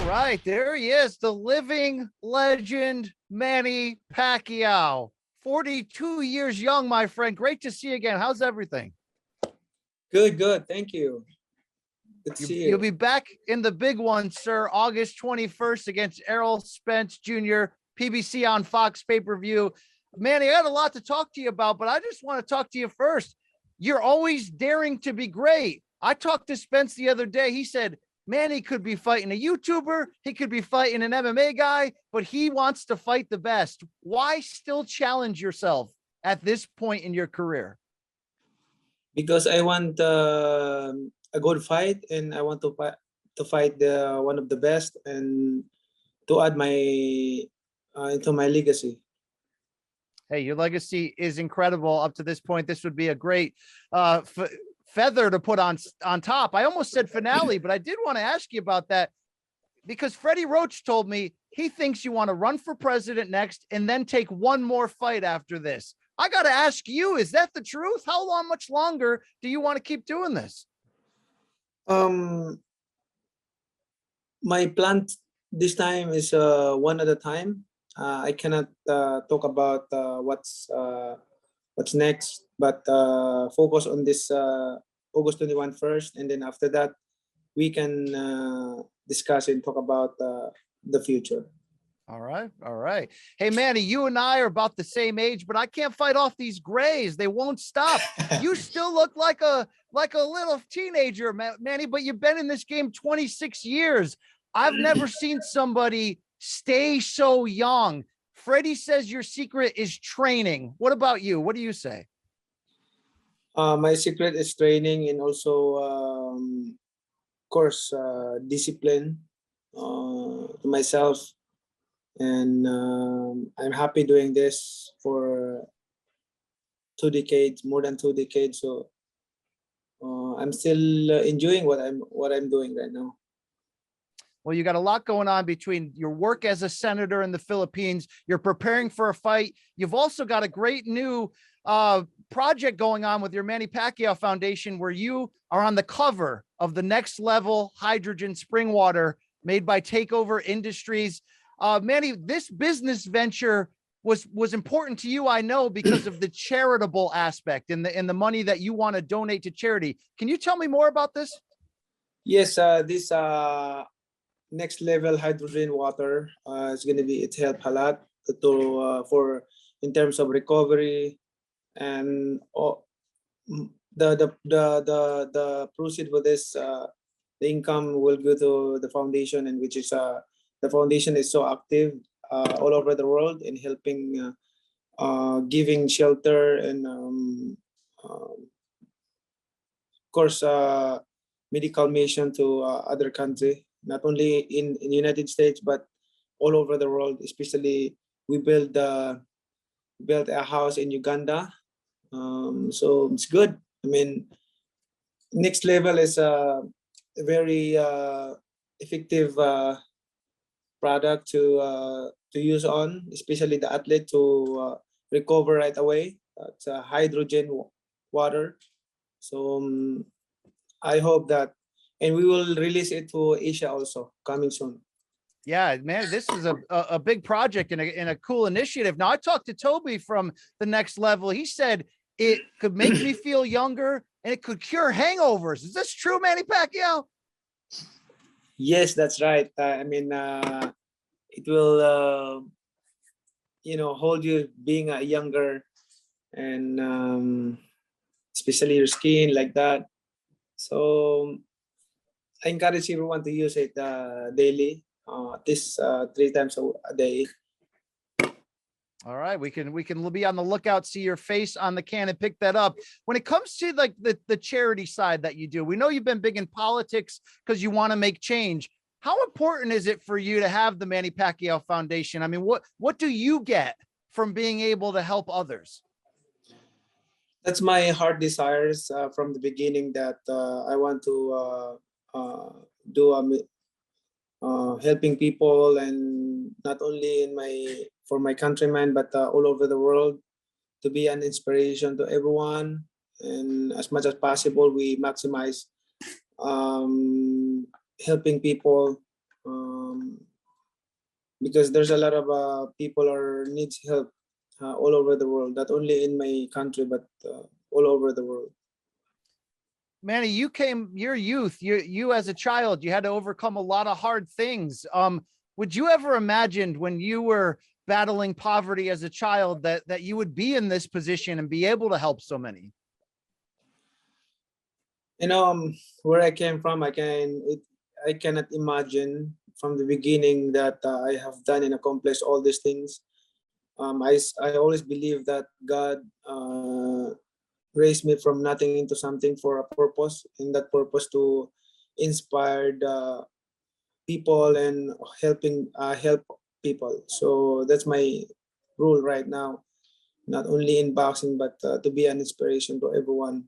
right, there he is, the living legend, Manny Pacquiao. 42 years young, my friend. Great to see you again. How's everything? Good, good. Thank you. Good to see You'll you. be back in the big one, sir, August 21st against Errol Spence Jr., PBC on Fox pay-per-view. Manny, I got a lot to talk to you about, but I just want to talk to you first. You're always daring to be great. I talked to Spence the other day. He said, Manny could be fighting a YouTuber. He could be fighting an MMA guy, but he wants to fight the best. Why still challenge yourself at this point in your career? Because I want a good fight, and I want to fight the one of the best, and to add my into my legacy. Hey, your legacy is incredible up to this point. This would be a great feather to put on top. I almost said finale, but I did want to ask you about that because Freddie Roach told me he thinks you want to run for president next and then take one more fight after this. I got to ask you, is that the truth? How much longer do you want to keep doing this? My plan this time is one at a time. I cannot talk about what's next, but focus on this August 21 first, and then after that, we can discuss and talk about the future. All right. All right. Hey, Manny, you and I are about the same age, but I can't fight off these grays. They won't stop. You still look like a little teenager, Manny, but you've been in this game 26 years. I've never seen somebody stay so young. Freddie says your secret is training. What about you? What do you say? My secret is training, and also, of course, discipline to myself. And I'm happy doing this for 2 decades, more than 2 decades. So I'm still enjoying what I'm doing right now. Well, you got a lot going on between your work as a senator in the Philippines. You're preparing for a fight. You've also got a great new project going on with your Manny Pacquiao Foundation, where you are on the cover of the Next Level Hydrogen Spring Water made by Takeover Industries. Manny, this business venture was important to you, I know, because of the charitable aspect and the money that you want to donate to charity. Can you tell me more about this? Yes, this Next Level Hydrogen Water is going to be, it help a lot to for in terms of recovery, and the proceed for this the income will go to the foundation, and which is the foundation is so active all over the world in helping, giving shelter, and of course medical mission to other country, not only in United States but all over the world. Especially we built a house in Uganda, so it's good. I mean, Next Level is a very effective product to use on, especially the athlete, to recover right away. It's a hydrogen water. So I hope that, and we will release it to Asia also coming soon. Yeah, man, this is a big project and a cool initiative. Now, I talked to Toby from the Next Level. He said it could make me feel younger and it could cure hangovers. Is this true, Manny Pacquiao? Yes, that's right. I mean, it will, hold you being younger, and especially your skin like that. So I encourage everyone to use it daily, at least 3 times a day. All right, we can be on the lookout, see your face on the can and pick that up. When it comes to like the charity side that you do, we know you've been big in politics because you want to make change. How important is it for you to have the Manny Pacquiao Foundation? I mean, what do you get from being able to help others? That's my heart desires from the beginning, that I want to do helping people, and not only for my countrymen, but all over the world, to be an inspiration to everyone. And as much as possible, we maximize helping people um, because there's a lot of people or needs help all over the world, not only in my country but all over the world. Manny, your youth, you as a child, you had to overcome a lot of hard things. Would you ever imagined when you were battling poverty as a child that you would be in this position and be able to help so many? You know, where I came from, I cannot imagine from the beginning that I have done and accomplished all these things. I always believe that God raised me from nothing into something for a purpose, and that purpose to inspire the people and help people. So that's my rule right now, not only in boxing but to be an inspiration to everyone.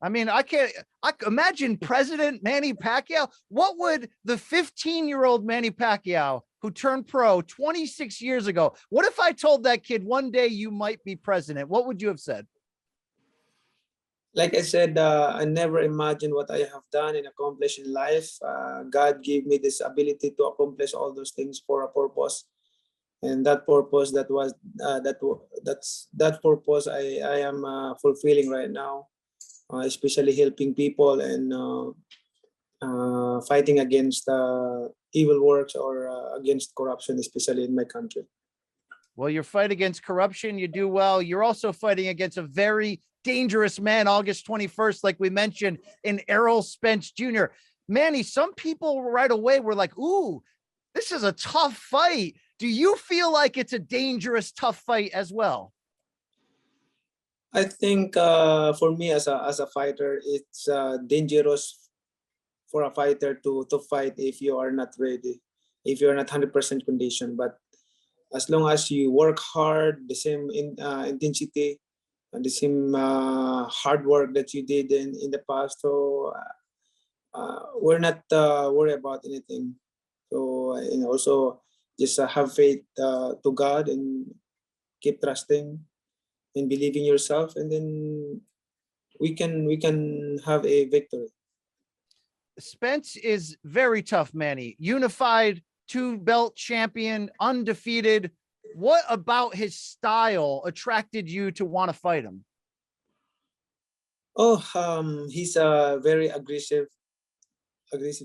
I mean, I imagine President Manny Pacquiao. What would the 15-year-old Manny Pacquiao who turned pro 26 years ago, what if I told that kid one day you might be president? What would you have said? Like I said, I never imagined what I have done and accomplished in life. God gave me this ability to accomplish all those things for a purpose, and that purpose that purpose I am fulfilling right now, especially helping people and fighting against evil works or against corruption, especially in my country. Well, your fight against corruption, you do well. You're also fighting against a very dangerous man, August 21st, like we mentioned, in Errol Spence Jr. Manny, some people right away were like, ooh, this is a tough fight. Do you feel like it's a dangerous, tough fight as well? I think for me as a fighter, it's dangerous for a fighter to fight if you are not ready, if you're not 100% condition. But as long as you work hard, the same intensity, and the same hard work that you did in the past, so we're not worried about anything. So and also just have faith to God and keep trusting and believing yourself, and then we can have a victory. Spence is very tough, Manny. Unified, 2-belt champion, undefeated. What about his style attracted you to want to fight him? Oh, he's a very aggressive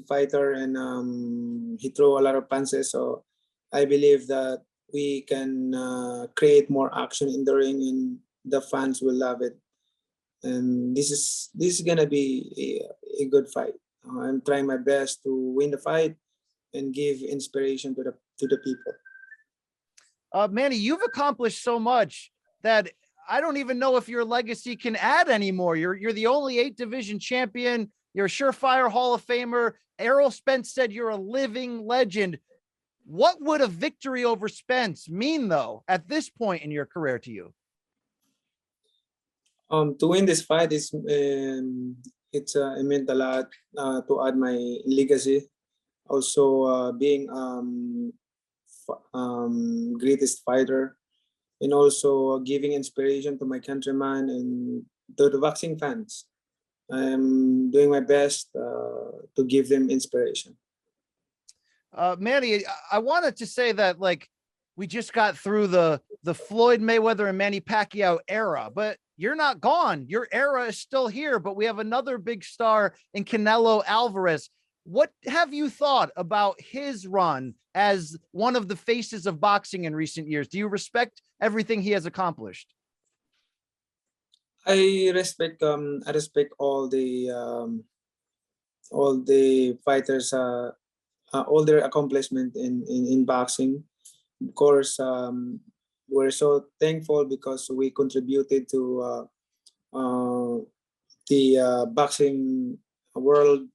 fighter, and he throw a lot of punches. So I believe that we can create more action in the ring, and the fans will love it. And this is gonna be a good fight. I'm trying my best to win the fight and give inspiration to the people. Manny, you've accomplished so much that I don't even know if your legacy can add anymore. You're the only 8-division champion. You're a surefire Hall of Famer. Errol Spence said you're a living legend. What would a victory over Spence mean, though, at this point in your career to you? To win this fight is it meant a lot to add my legacy. Also, being greatest fighter, and also giving inspiration to my countrymen and to the boxing fans. I'm doing my best to give them inspiration. Manny, I wanted to say that, like, we just got through the Floyd Mayweather and Manny Pacquiao era, but you're not gone. Your era is still here, but we have another big star in Canelo Alvarez. What have you thought about his run as one of the faces of boxing in recent years? Do you respect everything he has accomplished? I respect all the fighters, all their accomplishment in boxing. Of course, we're so thankful because we contributed to the boxing world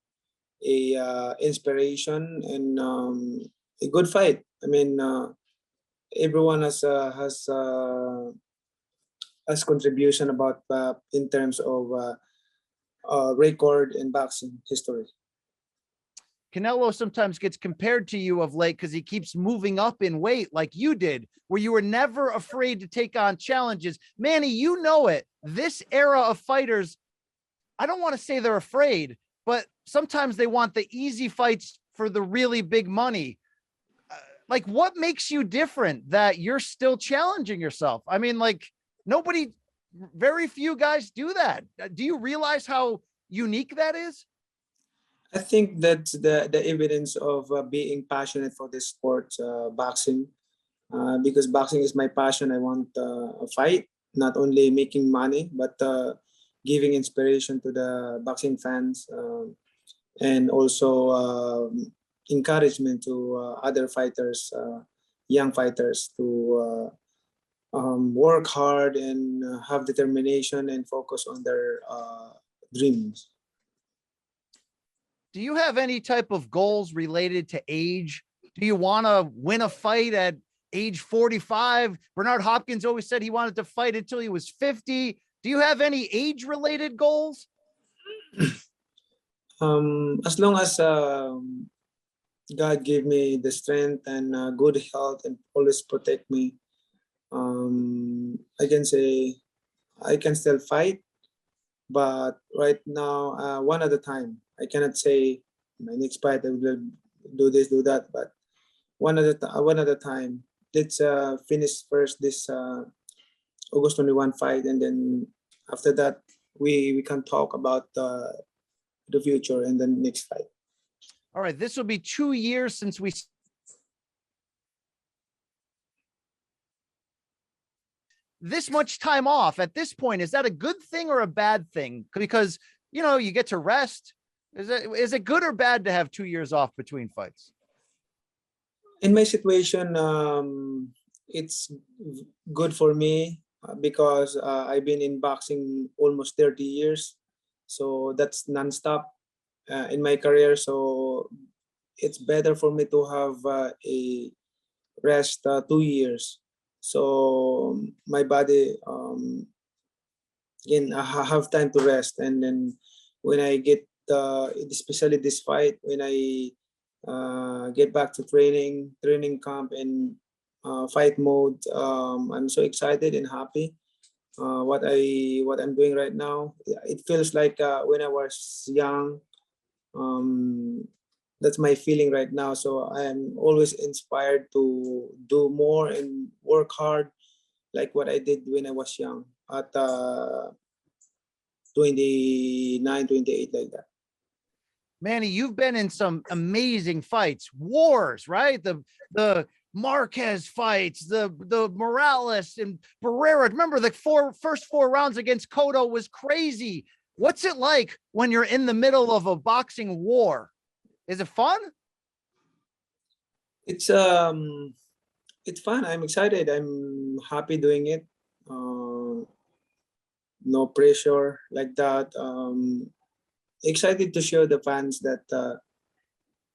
a inspiration and a good fight. I mean, everyone has contribution about in terms of record in boxing history. Canelo sometimes gets compared to you of late because he keeps moving up in weight like you did, where you were never afraid to take on challenges. Manny, you know it. This era of fighters, I don't want to say they're afraid, but sometimes they want the easy fights for the really big money. Like, what makes you different that you're still challenging yourself? I mean, like, very few guys do that. Do you realize how unique that is? I think that's the evidence of being passionate for this sport, boxing, because boxing is my passion. I want a fight, not only making money, but giving inspiration to the boxing fans, and also encouragement to other fighters, young fighters, to work hard and have determination and focus on their dreams. Do you have any type of goals related to age? Do you want to win a fight at age 45? Bernard Hopkins always said he wanted to fight until he was 50. Do you have any age related goals? As long as God gave me the strength and good health and always protect me, I can say I can still fight, but right now, one at a time. I cannot say my next fight I will do this, do that, but one at a time. Let's finish first this August 21 fight, and then after that, we can talk about the future and the next fight. All right, this will be 2 years since we this much time off at this point. Is that a good thing or a bad thing? Because, you know, you get to rest. Is it good or bad to have 2 years off between fights? In my situation, it's good for me because I've been in boxing almost 30 years. So that's nonstop in my career. So it's better for me to have a rest 2 years. So my body, again, I have time to rest. And then when I get, especially this fight, when I get back to training camp and fight mode, I'm so excited and happy. What I'm doing right now, it feels like when I was young. That's my feeling right now. So I'm always inspired to do more and work hard, like what I did when I was young at 29, 28, like that. Manny, you've been in some amazing fights, wars, right? The Marquez fights, the Morales and Barrera. Remember the first four rounds against Cotto was crazy. What's it like when you're in the middle of a boxing war? Is it fun? It's fun. I'm excited. I'm happy doing it. No pressure like that. Excited to show the fans that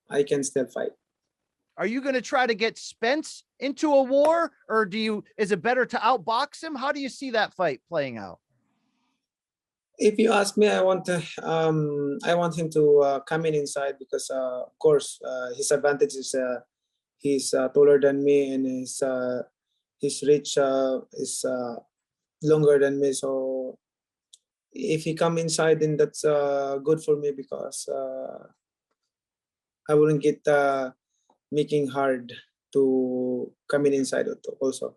I can still fight. Are you going to try to get Spence into a war, or is it better to outbox him? How do you see that fight playing out? If you ask me, I want him to come in inside because, of course, his advantage is he's taller than me and his reach is longer than me. So if he come inside, then that's good for me because I wouldn't get making hard to come in inside also.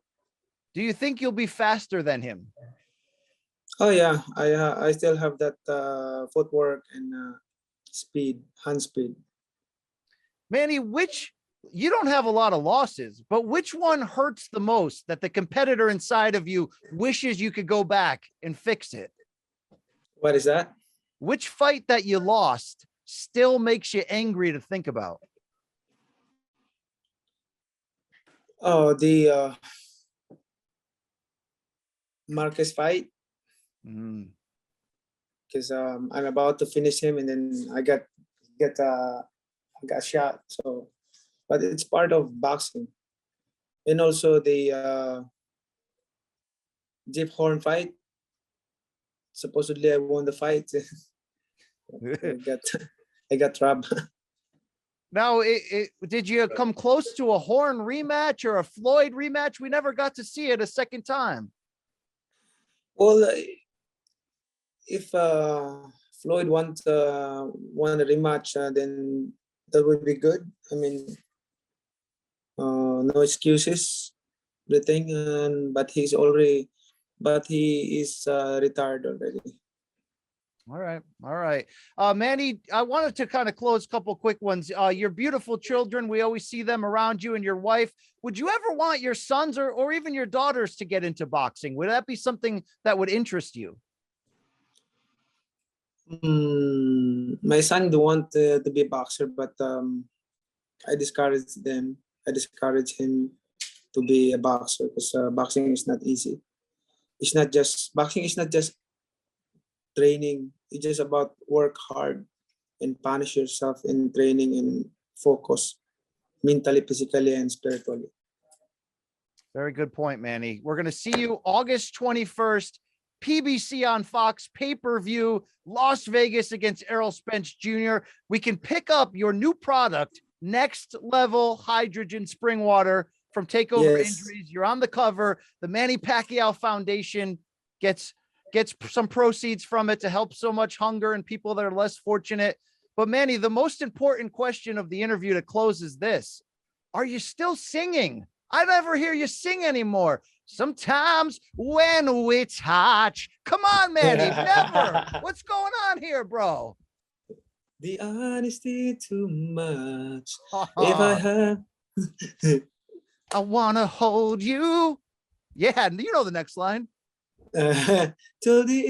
Do you think you'll be faster than him? Oh yeah, I still have that footwork and speed, hand speed. Manny, you don't have a lot of losses, but which one hurts the most that the competitor inside of you wishes you could go back and fix it? What is that? Which fight that you lost still makes you angry to think about? Oh, the Marquez fight. Because I'm about to finish him and then I got shot. So, but it's part of boxing. And also the Jeff Horn fight. Supposedly I won the fight. I got robbed. Now, did you come close to a Horn rematch or a Floyd rematch? We never got to see it a second time. Well, if Floyd wants a rematch, then that would be good. I mean, no excuses, everything. And but he is retired already. All right. All right. Manny, I wanted to kind of close a couple quick ones. Your beautiful children, we always see them around you and your wife. Would you ever want your sons or even your daughters to get into boxing? Would that be something that would interest you? My son don't want to be a boxer, but I discourage them. I discourage him to be a boxer because boxing is not easy. It's not just boxing is not just training. It's just about work hard and punish yourself in training and focus mentally, physically, and spiritually. Very good point, Manny. We're going to see you August 21st, PBC on Fox, pay-per-view, Las Vegas against Errol Spence Jr. We can pick up your new product, Next Level Hydrogen Spring Water from Takeover Yes. Injuries. You're on the cover. The Manny Pacquiao Foundation gets some proceeds from it to help so much hunger and people that are less fortunate. But Manny, the most important question of the interview to close is this. Are you still singing? I never hear you sing anymore. Sometimes when we touch. Come on, Manny, never. What's going on here, bro? The honesty too much. If I have I want to hold you. Yeah, you know the next line. till the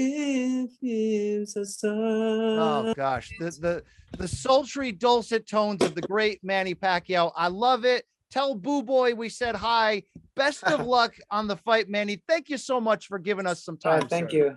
infants are Oh gosh, the sultry dulcet tones of the great Manny Pacquiao. I love it. Tell Boo Boy we said hi. Best of luck on the fight, Manny. Thank you so much for giving us some time. Thank sir. you.